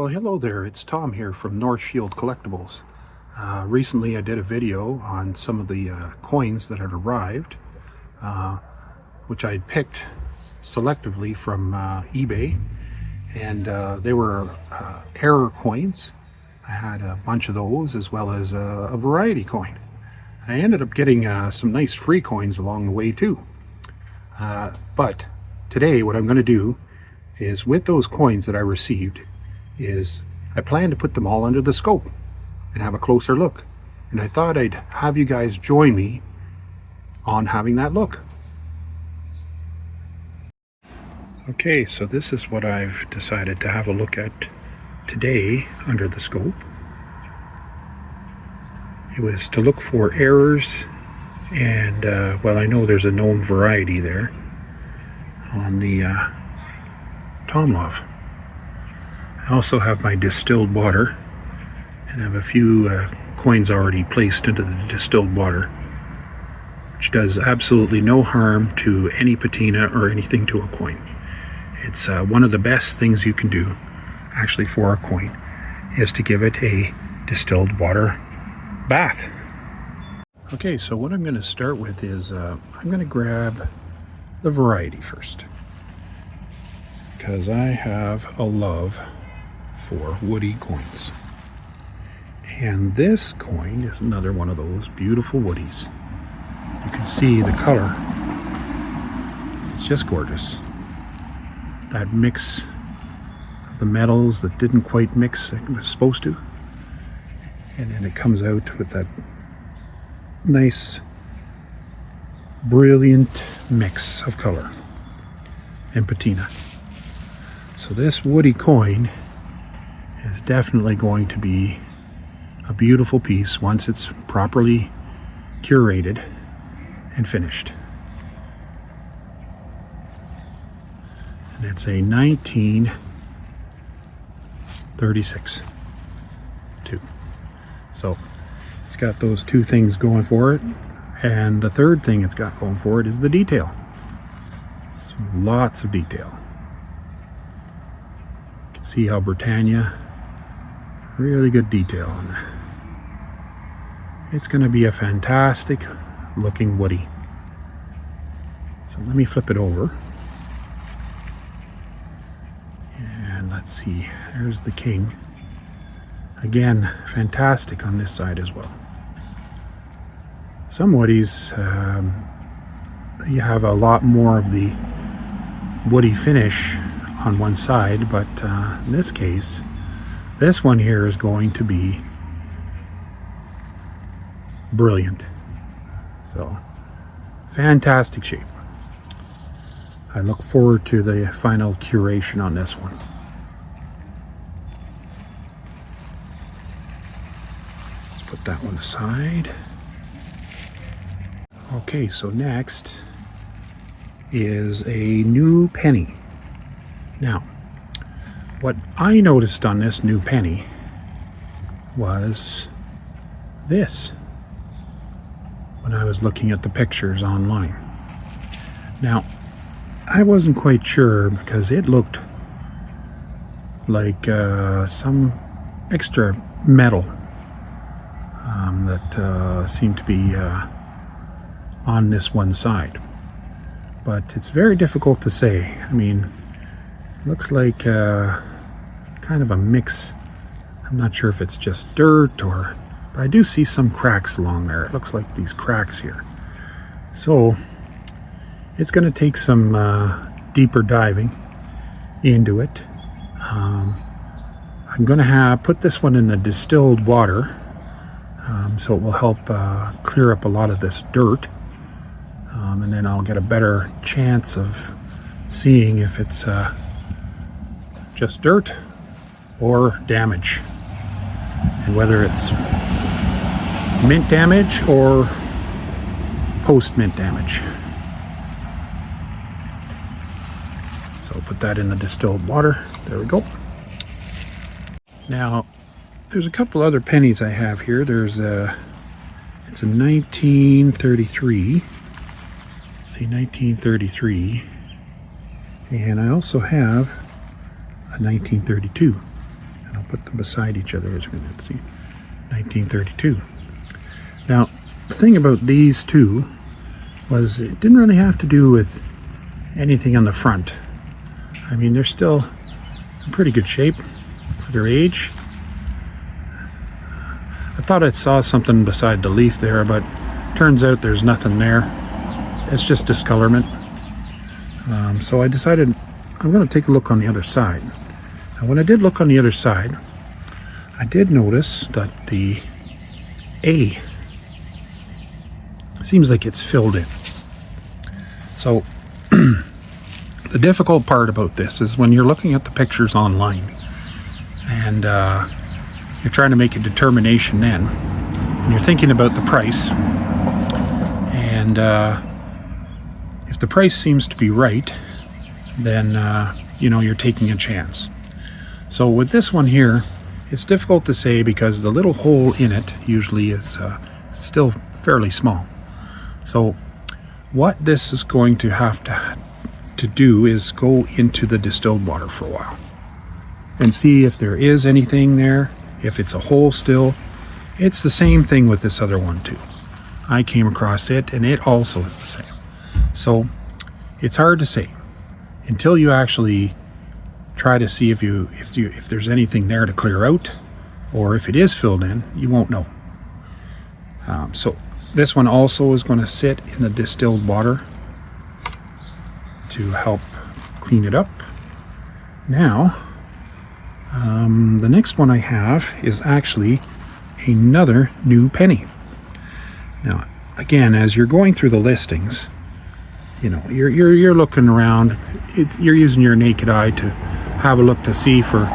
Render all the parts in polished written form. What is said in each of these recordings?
Well, hello there. It's Tom here from North Shield Collectibles. Recently I did a video on some of the coins that had arrived, which I picked selectively from eBay, and they were error coins. I had a bunch of those as well as a variety coin. I ended up getting some nice free coins along the way too. But today what I'm going to do is, with those coins that I received, is I plan to put them all under the scope and have a closer look. And I thought I'd have you guys join me on having that look. Okay, so this is what I've decided to have a look at today under the scope. It was to look for errors and, well, I know there's a known variety there on the Tomlov. I also have my distilled water, and I have a few coins already placed into the distilled water, which does absolutely no harm to any patina or anything to a coin. It's one of the best things you can do actually for a coin, is to give it a distilled water bath. Okay, so what I'm going to start with is I'm going to grab the variety first, because I have a love for woody coins. And this coin is another one of those beautiful woodies. You can see the color. It's just gorgeous. That mix of the metals that didn't quite mix like it was supposed to. And then it comes out with that nice, brilliant mix of color and patina. So this woody coin is definitely going to be a beautiful piece once it's properly curated and finished. And it's a 1936 too. So it's got those two things going for it, and the third thing it's got going for it is the detail. It's lots of detail. You can see how Britannia, really good detail on that. It's going to be a fantastic looking woody. So let me flip it over. And let's see, there's the king. Again, fantastic on this side as well. Some woodies, you have a lot more of the woody finish on one side, but in this case, this one here is going to be brilliant. So, fantastic shape. I look forward to the final curation on this one. Let's put that one aside. Okay, so next is a new penny. Now, what I noticed on this new penny was this when I was looking at the pictures online. Now, I wasn't quite sure because it looked like some extra metal that seemed to be on this one side. But it's very difficult to say. I mean, it looks like kind of a mix. I'm not sure if it's just dirt or, but I do see some cracks along there. It looks like these cracks here. So it's going to take some deeper diving into it. I'm going to put this one in the distilled water, so it will help clear up a lot of this dirt, and then I'll get a better chance of seeing if it's just dirt or damage, and whether it's mint damage or post-mint damage. So put that in the distilled water. There we go. Now, there's a couple other pennies I have here. There's it's a 1933. See, 1933. And I also have a 1932. And I'll put them beside each other as we can see. 1932. Now, the thing about these two was it didn't really have to do with anything on the front. I mean, they're still in pretty good shape for their age. I thought I saw something beside the leaf there, but turns out there's nothing there. It's just discolorment. So I decided I'm going to take a look on the other side. Now, when I did look on the other side, I did notice that the A seems like it's filled in. So the difficult part about this is when you're looking at the pictures online and you're trying to make a determination then, and you're thinking about the price, and if the price seems to be right, then you know, you're taking a chance. So with this one here, it's difficult to say because the little hole in it usually is still fairly small. So what this is going to have to do is go into the distilled water for a while and see if there is anything there, if it's a hole still. It's the same thing with this other one too. I came across it and it also is the same. So it's hard to say until you actually try to see if there's anything there to clear out, or if it is filled in, you won't know. So this one also is going to sit in the distilled water to help clean it up. Now, the next one I have is actually another new penny. Now, again, as you're going through the listings, you know, you're looking around. You're using your naked eye to have a look to see for,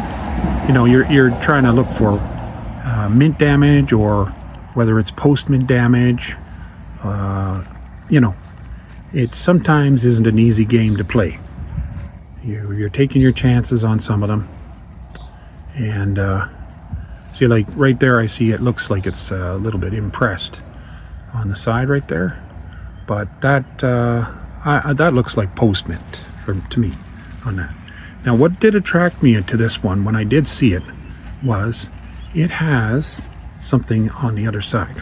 you know, you're trying to look for mint damage, or whether it's post-mint damage. You know, it sometimes isn't an easy game to play. You're taking your chances on some of them, and see, like right there, I see it looks like it's a little bit impressed on the side right there, but that looks like post-mint to me on that. Now, what did attract me to this one when I did see it was it has something on the other side.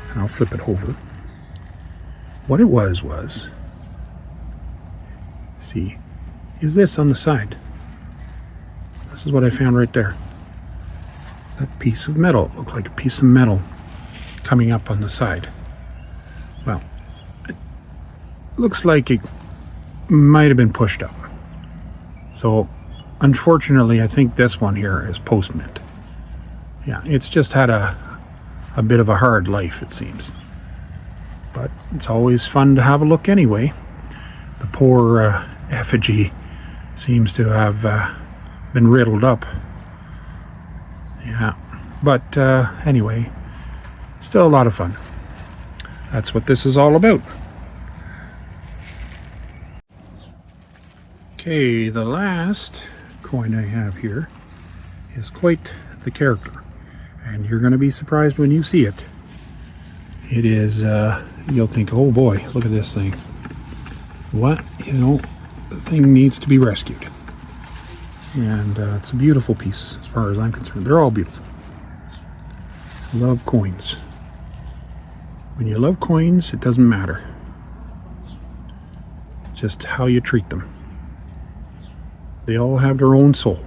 And I'll flip it over. What it was, see, is this on the side. This is what I found right there. That piece of metal, looked like a piece of metal coming up on the side. Well, it looks like it might have been pushed up. So, unfortunately, I think this one here is post-mint. Yeah, it's just had a bit of a hard life, it seems. But it's always fun to have a look anyway. The poor effigy seems to have been riddled up. Yeah, but anyway, still a lot of fun. That's what this is all about. Okay, the last coin I have here is quite the character, and you're going to be surprised when you see it. It is, you'll think, oh boy, look at this thing. What? You know, the thing needs to be rescued. And it's a beautiful piece as far as I'm concerned. They're all beautiful. I love coins. When you love coins, it doesn't matter just how you treat them. They all have their own soul.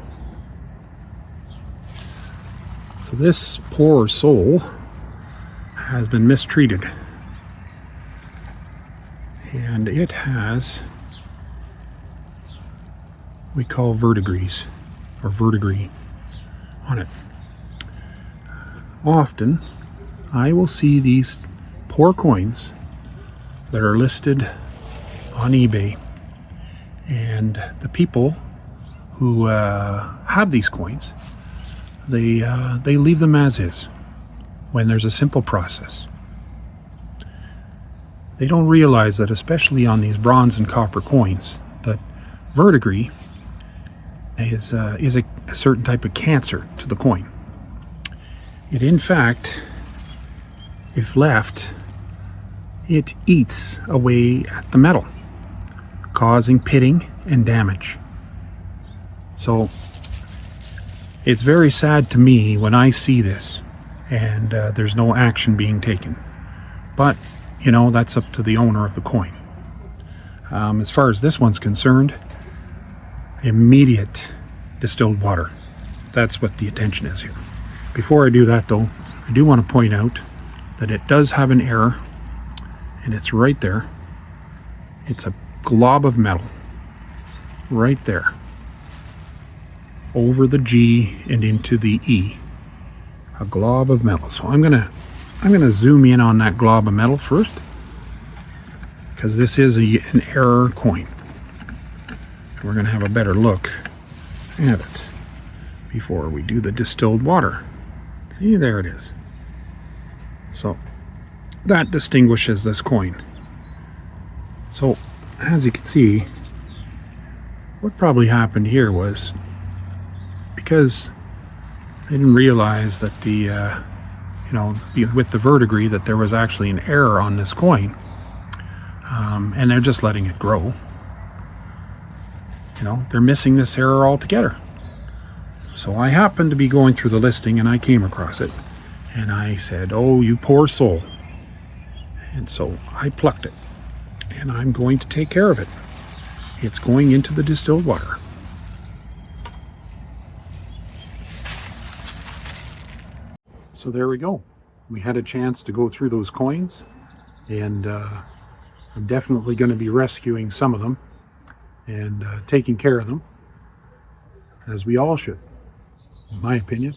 So this poor soul has been mistreated. And it has, we call verdigris, or verdigris on it. Often, I will see these poor coins that are listed on eBay, and the people who have these coins, they leave them as is when there's a simple process. They don't realize that, especially on these bronze and copper coins, that verdigris is a certain type of cancer to the coin. It, in fact, if left, it eats away at the metal, causing pitting and damage. So It's very sad to me when I see this and there's no action being taken. But, you know, that's up to the owner of the coin. As far as this one's concerned, immediate distilled water. That's what the attention is here. Before I do that though, I do want to point out that it does have an error, and it's right there. It's a glob of metal right there over the G and into the E. A glob of metal. So I'm gonna zoom in on that glob of metal first, because this is an error coin. We're gonna have a better look at it before we do the distilled water. See, there it is. So that distinguishes this coin. So as you can see, what probably happened here was, because I didn't realize that with the verdigris that there was actually an error on this coin, and they're just letting it grow. You know, they're missing this error altogether. So I happened to be going through the listing and I came across it, and I said, oh, you poor soul. And so I plucked it, and I'm going to take care of it. It's going into the distilled water. So there we go. We had a chance to go through those coins, and I'm definitely going to be rescuing some of them and taking care of them, as we all should, in my opinion.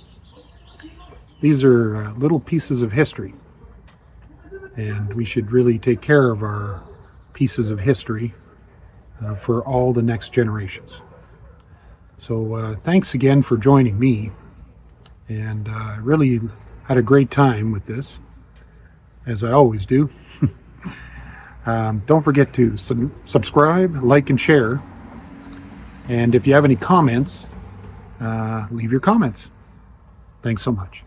These are little pieces of history, and we should really take care of our pieces of history for all the next generations. So thanks again for joining me, and I really had a great time with this, as I always do. Don't forget to subscribe, like, and share. And if you have any comments, leave your comments. Thanks so much.